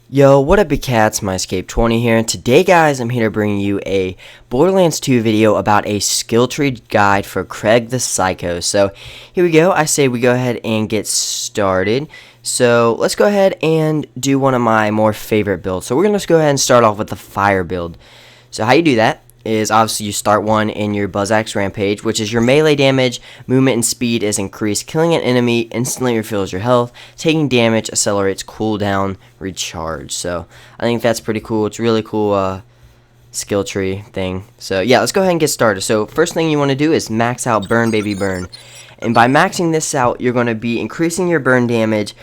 Yo, what up, big cats? My Escape 20 here, and today, guys, I'm here to bring you a Borderlands 2 video about a skill tree guide for Krieg the Psycho. So, here we go. I say we go ahead and get started. So, let's go ahead and do one of my more favorite builds. So, we're going to go ahead and start off with the fire build. So, how you do that is obviously you start one in your Axe Rampage, which is your melee damage, movement, and speed is increased. Killing an enemy instantly refills your health. Taking damage accelerates cooldown recharge. So I think that's pretty cool. It's really cool skill tree thing. So yeah, let's go ahead and get started. So first thing you want to do is max out burn, baby, burn. And by maxing this out, you're going to be increasing your burn damage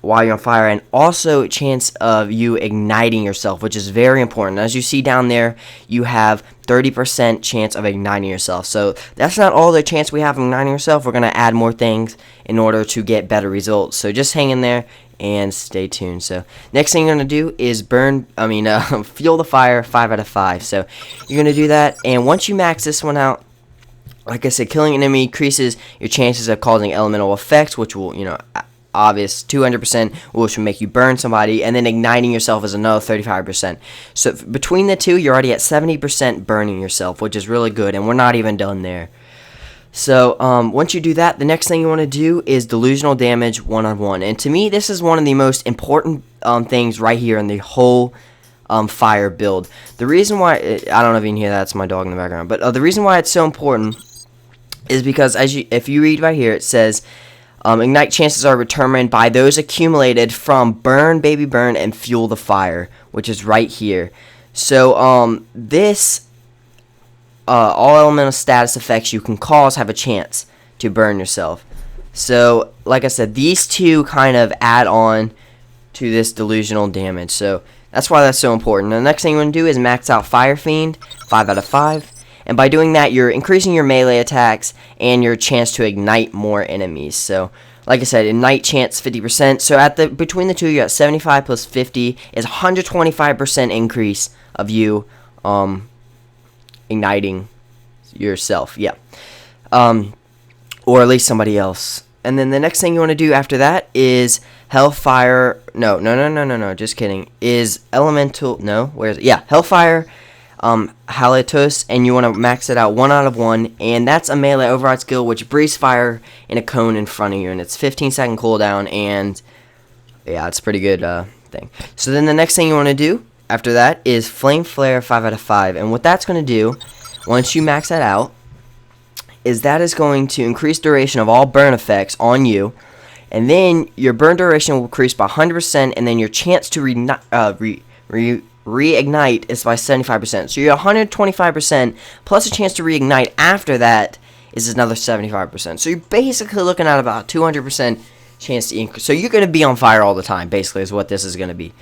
while you're on fire, and also chance of you igniting yourself, which is very important. As you see down there, you have 30% chance of igniting yourself. So that's not all the chance we have of igniting yourself. We're going to add more things in order to get better results. So just hang in there and stay tuned. So next thing you're going to do is fuel the fire 5 out of 5. So you're going to do that, and once you max this one out, like I said, killing an enemy increases your chances of causing elemental effects, which will, obvious 200%, which will make you burn somebody, and then igniting yourself is another 35%. So between the two, you're already at 70% burning yourself, which is really good, and we're not even done there. So once you do that, the next thing you want to do is Delusional Damage 1-on-1, and to me, this is one of the most important things right here in the whole fire build. The reason why, I don't know if you can hear that, it's my dog in the background, but the reason why it's so important is because if you read right here, it says ignite chances are determined by those accumulated from burn, baby, burn, and fuel the fire, which is right here. So all elemental status effects you can cause have a chance to burn yourself. So like I said, these two kind of add on to this delusional damage. So that's why that's so important. The next thing you want to do is max out Fire Fiend 5 out of 5. And by doing that, you're increasing your melee attacks and your chance to ignite more enemies. So, like I said, ignite chance 50%. So between the two, you got 75 plus 50 is 125% increase of you igniting yourself. Yeah, or at least somebody else. And then the next thing you want to do after that is Hellfire. No. Just kidding. Is elemental? No. Where's it? Yeah, Hellfire. Halitos, and you want to max it out 1 out of 1, and that's a melee override skill which breathes fire in a cone in front of you, and it's 15-second cooldown, and yeah, it's a pretty good thing. So then the next thing you want to do after that is Flame Flare 5 out of 5, and what that's going to do once you max that out is that is going to increase duration of all burn effects on you, and then your burn duration will increase by 100%, and then your chance to reignite is by 75%. So you're 125% plus a chance to reignite after that is another 75%. So you're basically looking at about 200% chance to increase. So you're going to be on fire all the time, basically, is what this is going to be.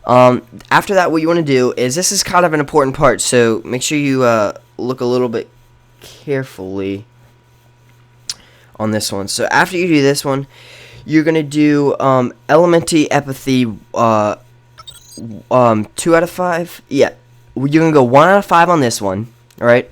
After that, what you want to do is, this is kind of an important part, so make sure you look a little bit carefully on this one. So after you do this one, you're going to do Elementy Empathy 2 out of 5. Yeah, you're gonna go 1 out of 5 on this one. All right,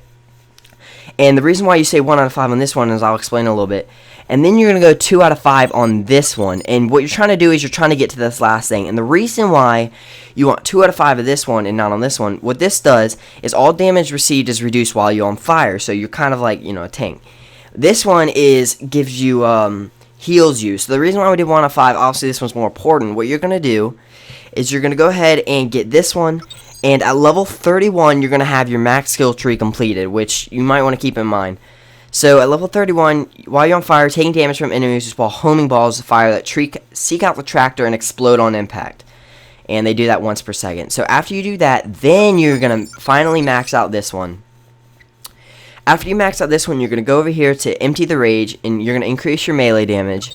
and the reason why you say 1 out of 5 on this one is I'll explain a little bit. And then you're gonna go 2 out of 5 on this one. And what you're trying to do is you're trying to get to this last thing. And the reason why you want 2 out of 5 of this one and not on this one, what this does is all damage received is reduced while you're on fire. So you're kind of like, a tank. This one gives you heals you. So the reason why we did 1 out of 5, obviously this one's more important. What you're gonna do is you're going to go ahead and get this one, and at level 31 you're going to have your max skill tree completed, which you might want to keep in mind. So at level 31, while you're on fire, taking damage from enemies while homing balls of fire that seek out the tractor and explode on impact, and they do that once per second. So after you do that, then you're going to finally max out this one. After you max out this one, you're going to go over here to Empty the Rage, and you're going to increase your melee damage.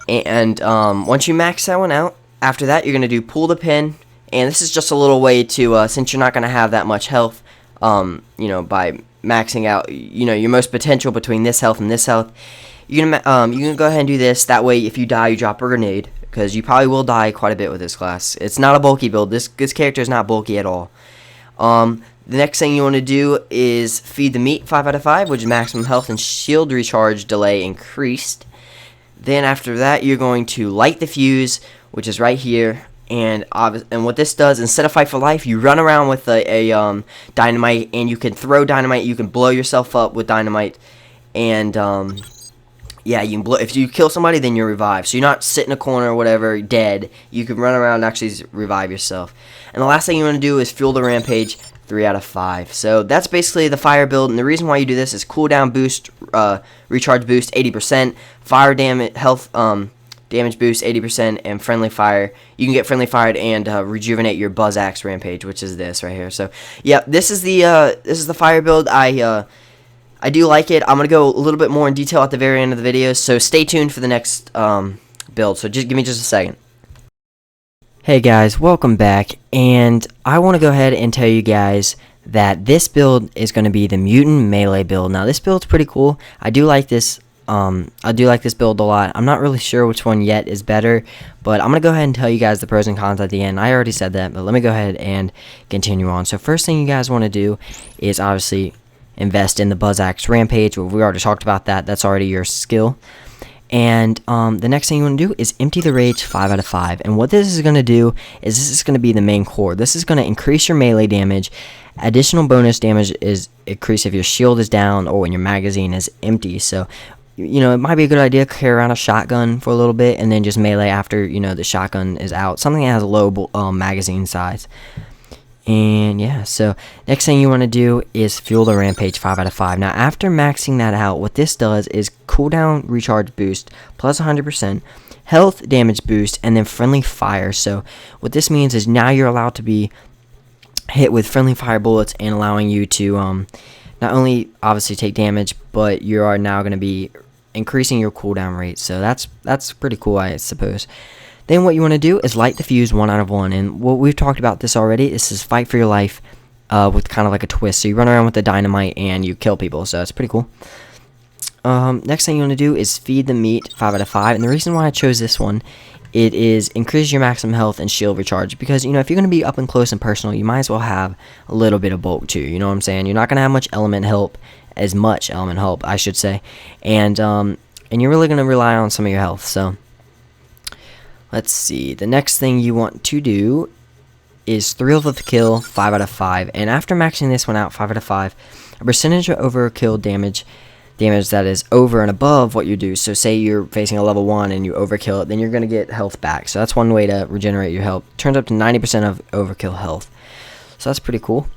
And once you max that one out, after that, you're going to do Pull the Pin, and this is just a little way to, since you're not going to have that much health, by maxing out, your most potential between this health and this health, you're going to go ahead and do this. That way, if you die, you drop a grenade, because you probably will die quite a bit with this class. It's not a bulky build. This character is not bulky at all. The next thing you want to do is Feed the Meat 5 out of 5, which is maximum health and shield recharge delay increased. Then after that, you're going to Light the Fuse, which is right here, And what this does, instead of fight for life, you run around with a dynamite, and you can throw dynamite. You can blow yourself up with dynamite, and yeah, you can blow. If you kill somebody, then you're revived. So you're not sitting in a corner or whatever, dead. You can run around and actually revive yourself. And the last thing you want to do is fuel the rampage. 3 out of 5. So that's basically the fire build, and the reason why you do this is cooldown boost, recharge boost 80%, fire damage, health damage boost 80%, and friendly fire. You can get friendly fired and rejuvenate your buzz axe rampage, which is this right here. So yeah, this is the fire build. I do like it. I'm gonna go a little bit more in detail at the very end of the video, so stay tuned for the next build. So just give me just a second. Hey guys, welcome back, and I want to go ahead and tell you guys that this build is going to be the Mutant Melee build. Now this build's pretty cool. I do like this build a lot. I'm not really sure which one yet is better, but I'm going to go ahead and tell you guys the pros and cons at the end. I already said that, but let me go ahead and continue on. So first thing you guys want to do is obviously invest in the Buzz Axe Rampage. We already talked about that. That's already your skill. And the next thing you want to do is empty the rage 5 out of 5. And what this is going to do is this is going to be the main core. This is going to increase your melee damage. Additional bonus damage is increased if your shield is down or when your magazine is empty. So, you know, it might be a good idea to carry around a shotgun for a little bit and then just melee after, you know, the shotgun is out. Something that has a low magazine size. And yeah, so next thing you want to do is fuel the rampage 5 out of 5. Now after maxing that out, what this does is cooldown recharge boost plus 100%, health damage boost, and then friendly fire. So what this means is now you're allowed to be hit with friendly fire bullets and allowing you to not only obviously take damage, but you are now going to be increasing your cooldown rate. So that's pretty cool, I suppose. Then what you want to do is light the fuse 1 out of 1. And what we've talked about this already, this is fight for your life with kind of like a twist. So you run around with the dynamite and you kill people. So it's pretty cool. Next thing you want to do is feed the meat 5 out of 5. And the reason why I chose this one, it is increase your maximum health and shield recharge. Because, you know, if you're going to be up and close and personal, you might as well have a little bit of bulk too. You know what I'm saying? You're not going to have much element help, I should say. And you're really going to rely on some of your health. So let's see. The next thing you want to do is thrill of the kill 5 out of 5. And after maxing this one out 5 out of 5, a percentage of overkill damage that is over and above what you do. So say you're facing a level 1 and you overkill it, then you're going to get health back. So that's one way to regenerate your health. Turns up to 90% of overkill health. So that's pretty cool.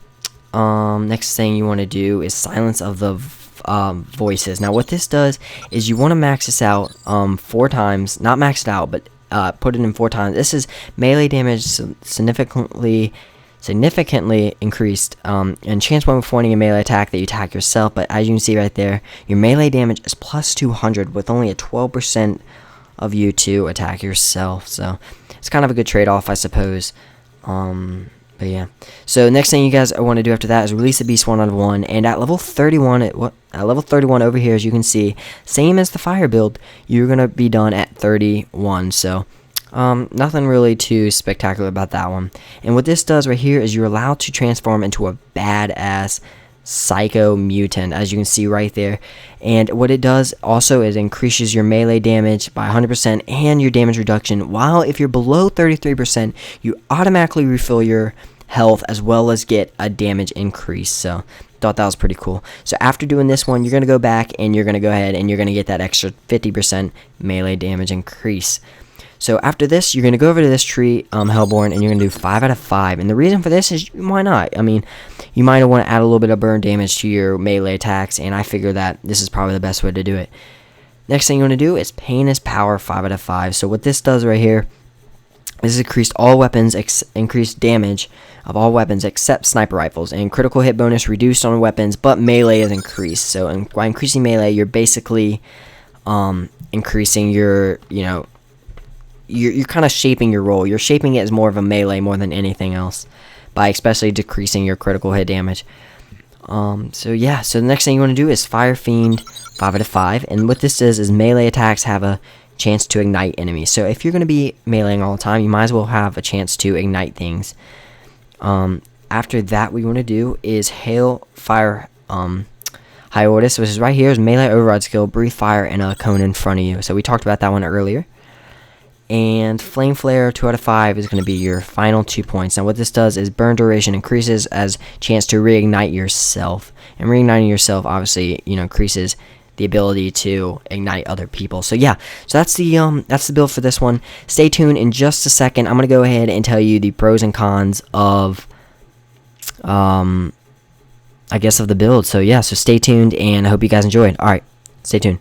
Next thing you want to do is silence of the voices. Now what this does is you want to max this out 4 times. Not max it out, but put it in 4 times. This is melee damage significantly increased, and chance when performing a melee attack that you attack yourself. But as you can see right there, your melee damage is plus 200 with only a 12% of you to attack yourself. So it's kind of a good trade-off, I suppose. But yeah. So next thing you guys want to do after that is release the beast 1 out of 1. And at level 31, at level 31 over here, as you can see, same as the fire build, you're gonna be done at 31. So nothing really too spectacular about that one. And what this does right here is you're allowed to transform into a badass psycho mutant, as you can see right there. And what it does also is increases your melee damage by 100% and your damage reduction, while if you're below 33%, you automatically refill your health as well as get a damage increase. So thought that was pretty cool. So after doing this one, you're going to go back and you're going to go ahead and you're going to get that extra 50% melee damage increase. So after this, you're going to go over to this tree, Hellborn, and you're going to do 5 out of 5. And the reason for this is, why not? I mean, you might want to add a little bit of burn damage to your melee attacks, and I figure that this is probably the best way to do it. Next thing you want to do is Pain is Power 5 out of 5. So what this does right here is increased all weapons, increased damage of all weapons except sniper rifles, and critical hit bonus reduced on weapons, but melee is increased. So by increasing melee, you're basically increasing your, you know, you're kind of shaping your role. You're shaping it as more of a melee more than anything else, by especially decreasing your critical hit damage. So yeah, so the next thing you want to do is Fire Fiend 5 out of 5, and what this is melee attacks have a chance to ignite enemies. So if you're going to be meleeing all the time, you might as well have a chance to ignite things. After that, what you want to do is Hellfire Hiatus, which is right here, is melee override skill, breathe fire, and a cone in front of you. So we talked about that one earlier. And Flame Flare 2 out of 5 is going to be your final 2 points. Now what this does is burn duration increases as chance to reignite yourself. And reigniting yourself obviously, increases the ability to ignite other people. So yeah, so that's the build for this one. Stay tuned. In just a second, I'm going to go ahead and tell you the pros and cons of I guess of the build. So yeah, so stay tuned and I hope you guys enjoyed. Alright, stay tuned.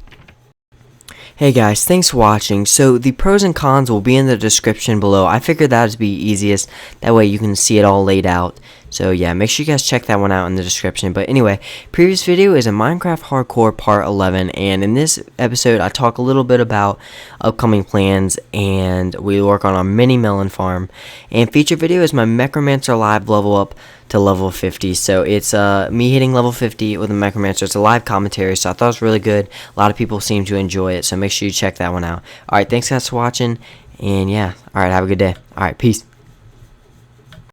Hey guys, thanks for watching. So the pros and cons will be in the description below. I figured that would be easiest. That way you can see it all laid out. So yeah, make sure you guys check that one out in the description. But anyway, previous video is a Minecraft Hardcore Part 11. And in this episode, I talk a little bit about upcoming plans. And we work on our mini melon farm. And feature video is my Mechromancer live level up to level 50. So it's me hitting level 50 with a Mechromancer. It's a live commentary, so I thought it was really good. A lot of people seem to enjoy it, so make sure you check that one out. Alright, thanks guys for watching, and yeah, alright, have a good day. Alright, peace.